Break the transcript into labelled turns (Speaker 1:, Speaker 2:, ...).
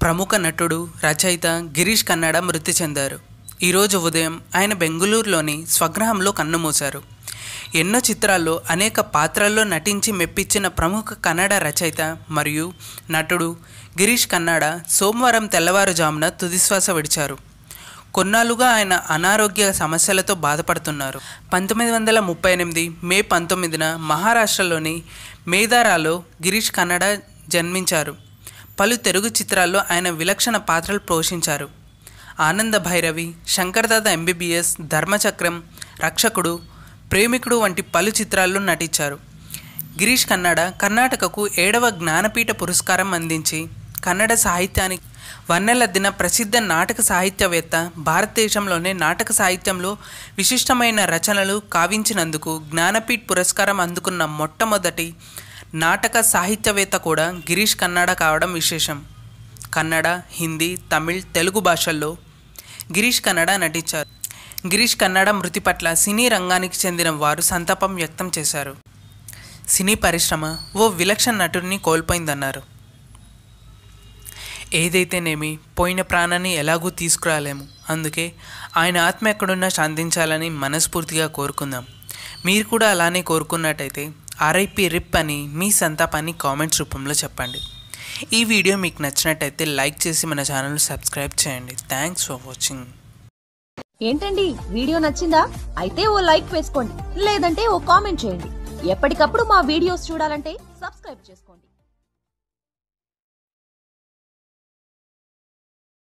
Speaker 1: ప్రముఖ నటుడు రచయిత గిరీష్ కన్నాడ మృతి చెందారు. ఈరోజు ఉదయం ఆయన బెంగళూరులోని స్వగృహంలో కన్నుమూశారు. ఎన్నో చిత్రాల్లో అనేక పాత్రల్లో నటించి మెప్పించిన ప్రముఖ కన్నడ రచయిత మరియు నటుడు గిరీష్ కన్నాడ సోమవారం తెల్లవారుజామున తుదిశ్వాస విడిచారు. కొన్నాళ్ళుగా ఆయన అనారోగ్య సమస్యలతో బాధపడుతున్నారు. 1938 మే 19న మహారాష్ట్రలోని మేదారాలో గిరీష్ కన్నాడ జన్మించారు. పలు తెలుగు చిత్రాల్లో ఆయన విలక్షణ పాత్రలు పోషించారు. ఆనంద భైరవి, శంకర్దాద ఎంబీబీఎస్, ధర్మచక్రం, రక్షకుడు, ప్రేమికుడు వంటి పలు చిత్రాల్లో నటించారు. గిరీష్ కన్నాడ కర్ణాటకకు 7వ జ్ఞానపీఠ పురస్కారం అందించి కన్నడ సాహిత్యానికి వన్నెలద్దిన ప్రసిద్ధ నాటక సాహిత్యవేత్త. భారతదేశంలోనే నాటక సాహిత్యంలో విశిష్టమైన రచనలు కావించినందుకు జ్ఞానపీఠ్ పురస్కారం అందుకున్న మొట్టమొదటి నాటక సాహిత్యవేత్త కూడా గిరీష్ కన్నాడ కావడం విశేషం. కన్నడ, హిందీ, తమిళ్, తెలుగు భాషల్లో గిరీష్ కన్నాడ నటించారు. గిరీష్ కన్నాడ మృతి పట్ల సినీ రంగానికి చెందిన వారు సంతాపం వ్యక్తం చేశారు. సినీ పరిశ్రమ ఓ విలక్షణ నటుడిని కోల్పోయిందన్నారు. ఏదైతేనేమి పోయిన ప్రాణాన్ని ఎలాగూ తీసుకురాలేము. అందుకే ఆయన ఆత్మ ఎక్కడున్నా శాంతించాలని మనస్ఫూర్తిగా కోరుకుందాం. మీరు కూడా అలానే కోరుకున్నట్టయితే ఆర్ఐపి రిప్ అని మీ సంతాపాన్ని కామెంట్స్ రూపంలో చెప్పండి. ఈ వీడియో మీకు నచ్చినట్టయితే లైక్ చేసి మన ఛానల్ సబ్స్క్రైబ్ చేయండి. Thanks for watching.
Speaker 2: ఏంటండి, వీడియో నచ్చిందా? అయితే ఓ లైక్ వేసుకోండి, లేదంటే ఓ కామెంట్ చేయండి. ఎప్పటికప్పుడు మా వీడియోస్ చూడాలంటే సబ్స్క్రైబ్ చేసుకోండి.